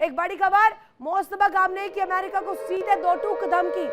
एक बड़ी खबर, मुस्तफा खामनेई की अमेरिका को सीधे दो टूक धमकी।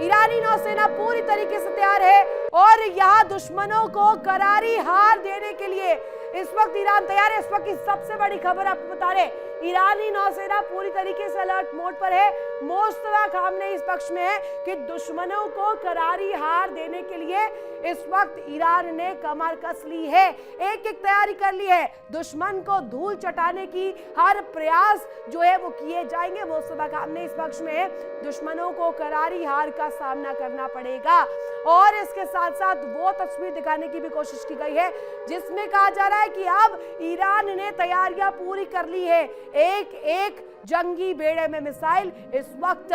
ईरानी नौसेना पूरी तरीके से तैयार है और यहां दुश्मनों को करारी हार देने के लिए इस वक्त ईरान तैयार है। इस वक्त की सबसे बड़ी खबर आपको बता रहे, ईरानी नौसेना पूरी तरीके से अलर्ट मोड पर है। मुस्तफा खामनेई इस पक्ष में है कि दुश्मनों को करारी हार देने के लिए इस वक्त ईरान ने कमर कस ली है, एक एक तैयारी कर ली है। दुश्मन को धूल चटाने की हर प्रयास जो है वो किए जाएंगे। मुस्तफा खामनेई इस पक्ष में है, दुश्मनों को करारी हार का सामना करना पड़ेगा। और इसके साथ साथ वो तस्वीर दिखाने की भी कोशिश की गई है जिसमें कहा जा रहा है कि अब ईरान ने तैयारियां पूरी कर ली है। एक एक जंगी बेड़े में मिसाइल इस वक्त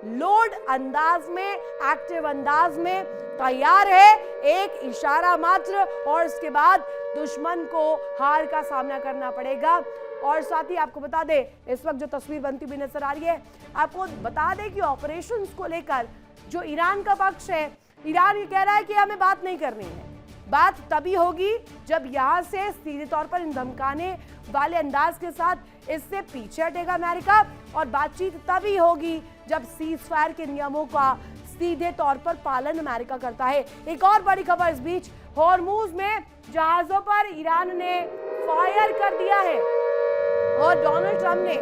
लोड अंदाज में, एक्टिव अंदाज में तैयार है। एक इशारा मात्र और इसके बाद दुश्मन को हार का सामना करना पड़ेगा। और साथ ही आपको बता दें, इस वक्त जो तस्वीर बनती हुई नजर आ रही है, आपको बता दें कि ऑपरेशंस को लेकर जो ईरान का पक्ष है, ईरान ये कह रहा है कि हमें बात नहीं करनी है। बात तभी होगी जब यहां से सीधे तौर पर इन धमकाने वाले अंदाज के साथ इससे पीछे हटेगा अमेरिका, और बातचीत तभी होगी जब सीज फायर के नियमों का सीधे तौर पर पालन अमेरिका करता है। एक और बड़ी खबर इस बीच, हॉर्मूज में जहाजों पर ईरान ने फायर कर दिया है और डोनाल्ड ट्रंप ने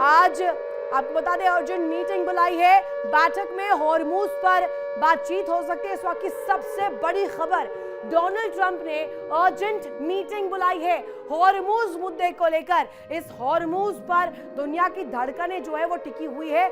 आज आपको बता दें अर्जेंट मीटिंग बुलाई है। बैठक में हॉर्मूज पर बातचीत हो सकती है। इस वक्त की सबसे बड़ी खबर, डोनाल्ड ट्रंप ने अर्जेंट मीटिंग बुलाई है हॉर्मूज मुद्दे को लेकर। इस हॉर्मूज पर दुनिया की धड़कनें जो है वो टिकी हुई है।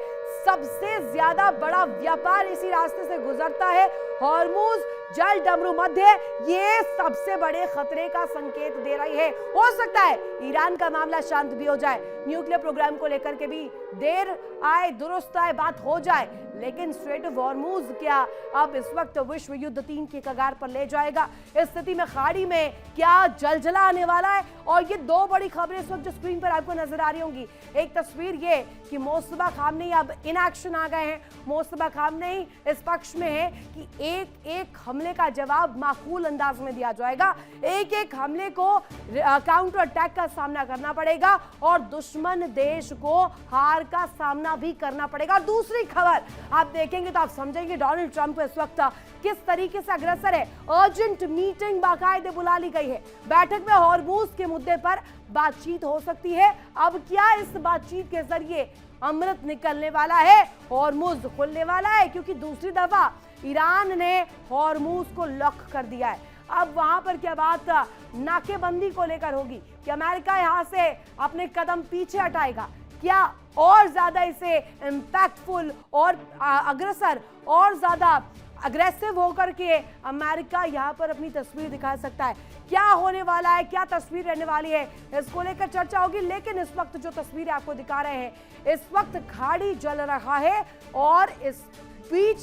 सबसे ज्यादा बड़ा व्यापार इसी रास्ते से गुजरता है। हॉर्मूज जल डमरू मध्य ये सबसे बड़े खतरे का संकेत दे रही है। हो सकता है ईरान का मामला शांत भी हो जाए, न्यूक्लियर प्रोग्राम को लेकर के भी देर आए दुरुस्त आए बात हो जाए, लेकिन स्ट्रेट ऑफ हॉर्मूज क्या अब इस वक्त विश्व युद्ध 3 के कगार पर ले जाएगा? इस स्थिति में खाड़ी में क्या जलजला आने वाला है? और ये दो बड़ी खबरें इस वक्त जो स्क्रीन पर आपको नजर आ रही होंगी। एक तस्वीर ये कि मुस्तफा खामनेई अब इन एक्शन आ गए हैं। मुस्तफा खामनेई इस पक्ष में है कि एक एक हमले का जवाब माकूल अंदाज में दिया जाएगा, एक एक हमले को काउंटर अटैक का सामना करना पड़ेगा और दुश्मन देश को हार का सामना भी करना पड़ेगा। और दूसरी खबर आप देखेंगे तो आप समझेंगे डोनाल्ड ट्रंप इस वक्त किस तरीके से अग्रसर है। अर्जेंट मीटिंग बाकायदे बुला ली गई है। बैठक में हॉर्मूज के मुद्दे पर बातचीत हो सकती है। अब क्या इस बातचीत के जरिए अमृत निकलने वाला है, हॉर्मूज खुलने वाला है? क्योंकि दूसरी दफा ईरान ने हॉर्मूज को लॉक कर दिया है। अब वहां पर क्या बात नाकेबंदी को लेकर होगी कि अमेरिका यहां से अपने कदम पीछे हटाएगा? क्या और ज्यादा इसे इंपैक्टफुल और अग्रसर और ज्यादा अग्रेसिव होकर के अमेरिका यहां पर अपनी तस्वीर दिखा सकता है? क्या होने वाला है, क्या तस्वीर रहने वाली है, इसको लेकर चर्चा होगी। लेकिन इस वक्त जो तस्वीरें आपको दिखा रहे हैं, इस वक्त खाड़ी जल रहा है और इस बीच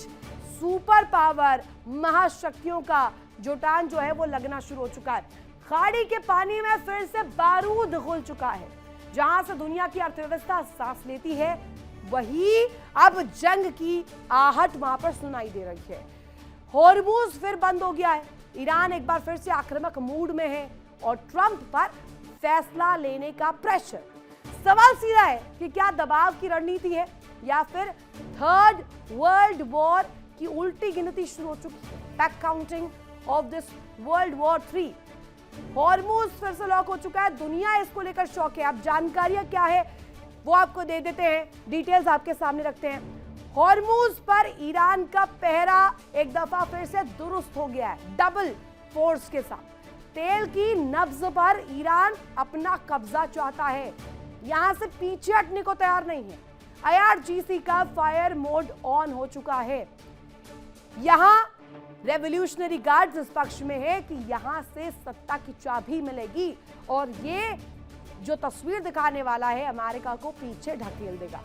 सुपर पावर महाशक्तियों का जुटान जो है वो लगना शुरू हो चुका है। खाड़ी के पानी में फिर से बारूद घुल चुका है। जहां से दुनिया की अर्थव्यवस्था सांस लेती है, वही अब जंग की आहट वहां पर सुनाई दे रही है। हॉर्मूज फिर बंद हो गया है। ईरान एक बार फिर से आक्रामक मूड में है और ट्रंप पर फैसला लेने का प्रेशर। सवाल सीधा है कि क्या दबाव की रणनीति है या फिर थर्ड वर्ल्ड वॉर की उल्टी गिनती शुरू हो चुकी है? Back counting of this world war 3। Hormuz फिर से लॉक हो चुका है। दुनिया इसको लेकर शौक है। अब जानकारियां क्या है वो आपको दे देते हैं, डिटेल्स आपके सामने रखते हैं। हॉर्मूज पर ईरान का पहरा एक दफा फिर से दुरुस्त हो गया है, डबल फोर्स के साथ। तेल की नब्ज पर ईरान अपना कब्जा चाहता है, यहां से पीछे हटने को तैयार नहीं है। IRGC का फायर मोड ऑन हो चुका है। यहां रेवोल्यूशनरी गार्ड्स इस पक्ष में है कि यहां से सत्ता की चाबी मिलेगी और ये जो तस्वीर दिखाने वाला है अमेरिका को पीछे ढकेल देगा।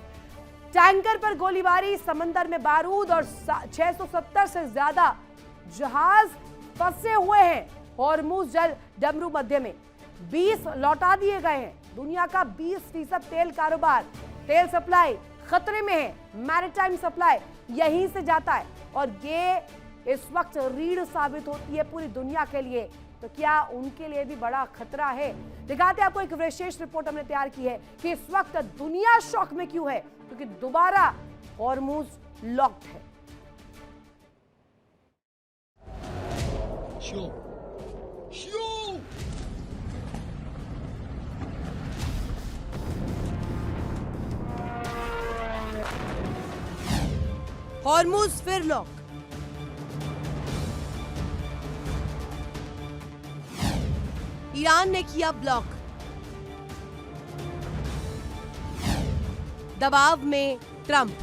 टैंकर पर गोलीबारी, समंदर में बारूद और 670 से ज्यादा जहाज फंसे हुए हैं हॉर्मूज जल डमरू मध्य में। 20 लौटा दिए गए हैं। दुनिया का 20% तेल कारोबार, तेल सप्लाई खतरे में है। मैरीटाइम सप्लाई यहीं से जाता है और ये इस वक्त रीढ़ साबित होती है पूरी दुनिया के लिए तो क्या उनके लिए भी बड़ा खतरा है? दिखाते आपको एक विशेष रिपोर्ट हमने तैयार की है कि इस वक्त दुनिया शॉक में क्यों है, क्योंकि दोबारा हॉर्मुज लॉक्ड है। हॉर्मुज फिर लॉक। ईरान ने किया ब्लॉक। दबाव में ट्रंप।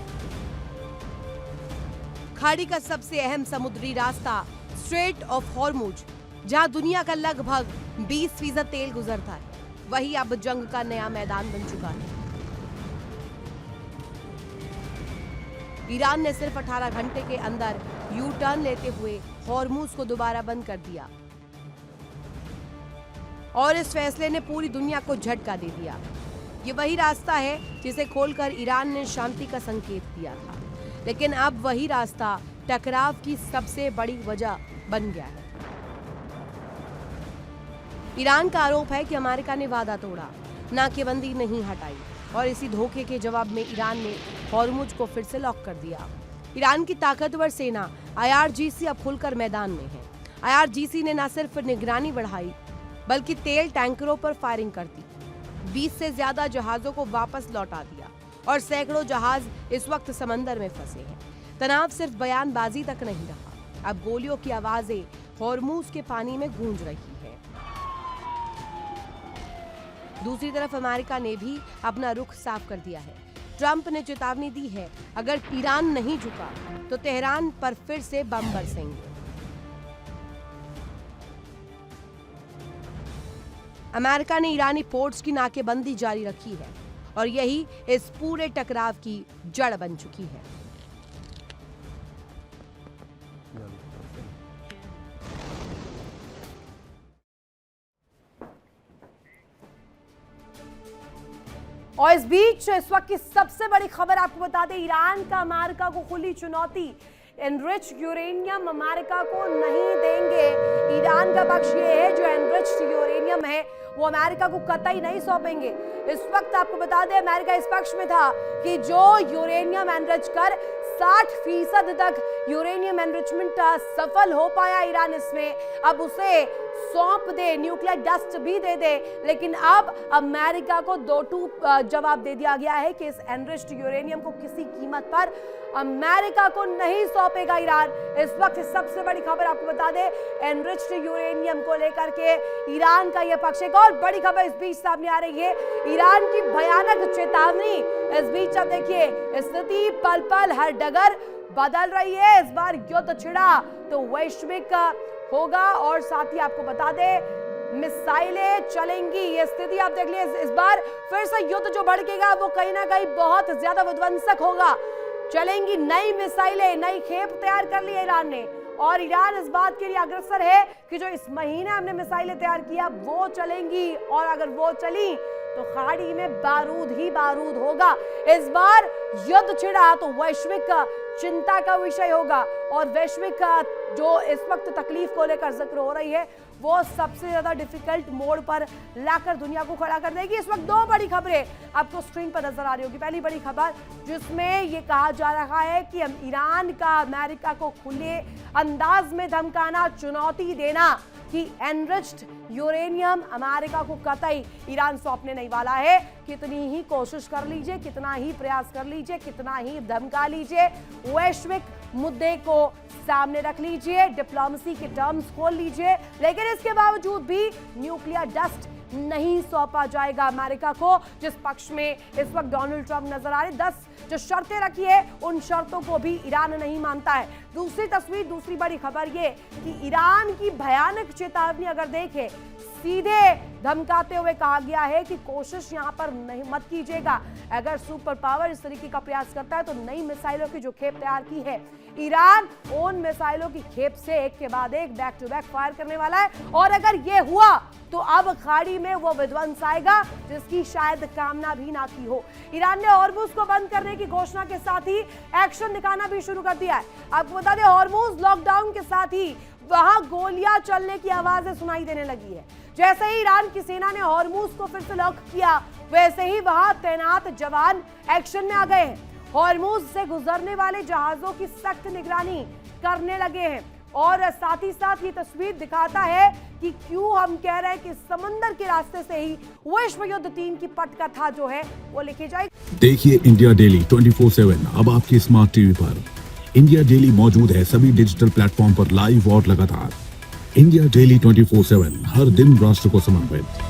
खाड़ी का सबसे अहम समुद्री रास्ता स्ट्रेट ऑफ हॉर्मुज, जहां दुनिया का लगभग 20% तेल गुजरता है, वही अब जंग का नया मैदान बन चुका है। ईरान ने सिर्फ 18 घंटे के अंदर यू टर्न लेते हुए हॉर्मुज को दोबारा बंद कर दिया और इस फैसले ने पूरी दुनिया को झटका दे दिया। ये वही रास्ता है जिसे खोलकर ईरान ने शांति का संकेत दिया था, लेकिन अब वही रास्ता टकराव की सबसे बड़ी वजह बन गया है। ईरान का आरोप है कि अमेरिका ने वादा तोड़ा, नाकेबंदी नहीं हटाई और इसी धोखे के जवाब में ईरान ने हॉर्मुज को फिर से लॉक कर दिया। ईरान की ताकतवर सेना IRGC अब खुलकर मैदान में है। IRGC ने न सिर्फ निगरानी बढ़ाई बल्कि तेल टैंकरों पर फायरिंग कर दी, 20 से ज्यादा जहाजों को वापस लौटा दिया और सैकड़ों जहाज इस वक्त समंदर में फंसे हैं। तनाव सिर्फ बयानबाजी तक नहीं रहा, अब गोलियों की आवाजें हॉर्मुज के पानी में गूंज रही है। दूसरी तरफ अमेरिका ने भी अपना रुख साफ कर दिया है। ट्रंप ने चेतावनी दी है, अगर ईरान नहीं झुका तो तेहरान पर फिर से बम बरसेंगे। अमेरिका ने ईरानी पोर्ट्स की नाकेबंदी जारी रखी है और यही इस पूरे टकराव की जड़ बन चुकी है। और इस बीच इस वक्त की सबसे बड़ी खबर आपको बता दें, ईरान का अमेरिका को खुली चुनौती। एनरिच यूरेनियम अमेरिका को नहीं देंगे। ईरान का पक्ष ये है, जो एनरिच यूरेनियम है वो अमेरिका को कतई नहीं सौंपेंगे। इस वक्त आपको बता दें, अमेरिका इस पक्ष में था कि जो यूरेनियम एनरिच कर 60% तक यूरेनियम एनरिचमेंट सफल हो पाया ईरान इसमें, अब उसे सौंप दे, न्यूक्लियर डस्ट भी दे दे। लेकिन अब अमेरिका को दो टूक जवाब दे दिया गया है कि इस एनरिच्ड यूरेनियम को किसी कीमत पर अमेरिका को नहीं सौंपेगा ईरान। इस वक्त सबसे बड़ी खबर आपको बता दें, एनरिच्ड यूरेनियम को लेकर के ईरान का यह पक्ष। एक और बड़ी खबर इस बीच सामने आ रही है, ईरान की भयानक चेतावनी। इस बीच अब देखिए, स्थिति पल पल हर डगर बदल रही है। इस बार युद्ध छिड़ा तो वैश्विक होगा और साथ ही आपको बता दें, मिसाइलें चलेंगी। ये स्थिति आप देख लीजिए, इस बार फिर से युद्ध जो भड़केगा वो कहीं ना कहीं बहुत ज्यादा विध्वंसक होगा। चलेंगी नई मिसाइलें, नई खेप तैयार कर ली है ईरान ने और ईरान इस बात के लिए अग्रसर है कि जो इस महीने हमने मिसाइलें तैयार किया वो चलेंगी और अगर वो चली तो खाड़ी में बारूद ही बारूद होगा। इस बार युद्ध छिड़ा तो वैश्विक चिंता का विषय होगा और वैश्विक जो इस वक्त तकलीफ को लेकर जिक्र हो रही है वो सबसे ज्यादा डिफिकल्ट मोड पर लाकर दुनिया को खड़ा कर देगी। इस वक्त दो बड़ी खबरें आपको स्क्रीन पर नजर आ रही होगी। पहली बड़ी खबर जिसमें ये कहा जा रहा है कि ईरान का अमेरिका को खुले अंदाज में धमकाना, चुनौती देना कि एनरिच्ड यूरेनियम अमेरिका को कतई ईरान सौंपने नहीं वाला है। कितनी ही कोशिश कर लीजिए, कितना ही प्रयास कर लीजिए, कितना ही धमका लीजिए, वैश्विक मुद्दे को सामने रख लीजिए, डिप्लोमेसी के टर्म्स खोल लीजिए, लेकिन इसके बावजूद भी न्यूक्लियर डस्ट नहीं सौंपा जाएगा अमेरिका को, जिस पक्ष में इस वक्त डोनाल्ड ट्रंप नजर आ रहे। 10 जो शर्तें रखी है उन शर्तों को भी ईरान नहीं मानता है। दूसरी तस्वीर, दूसरी बड़ी खबर ये कि ईरान की भयानक चेतावनी अगर देखें, सीधे धमकाते हुए कहा गया है कि कोशिश यहां पर नहीं मत कीजिएगा। अगर सुपर पावर इस तरीके का प्रयास करता है तो नई मिसाइलों की जो खेप तैयार की है ईरान, उन मिसाइलों की खेप से एक के बाद एक बैक टू बैक फायर करने वाला है और अगर ये हुआ तो अब खाड़ी में वो विध्वंस आएगा जिसकी शायद कामना भी ना की हो। ईरान ने हॉर्मुज को बंद करने की घोषणा के साथ ही एक्शन दिखाना भी शुरू कर दिया है। आपको बता दें, हॉर्मुज लॉकडाउन के साथ ही वहां गोलियां चलने की आवाजें सुनाई देने लगी है। जैसे ही ईरान की सेना ने हॉर्मूज को फिर से लॉक किया, वैसे ही वहां तैनात जवान एक्शन में आ गए हैं। हॉर्मूज से गुजरने वाले जहाजों की सख्त निगरानी करने लगे हैं और साथ ही साथ ये तस्वीर दिखाता है कि क्यों हम कह रहे हैं कि समंदर के रास्ते से ही विश्व युद्ध 3 की पटकथा जो है वो लिखी जाएगी। देखिए इंडिया डेली 24/7 अब आपकी स्मार्ट टीवी पर। इंडिया डेली मौजूद है सभी डिजिटल प्लेटफॉर्म पर लाइव और लगातार। इंडिया डेली 24/7 हर दिन राष्ट्र को समर्पित।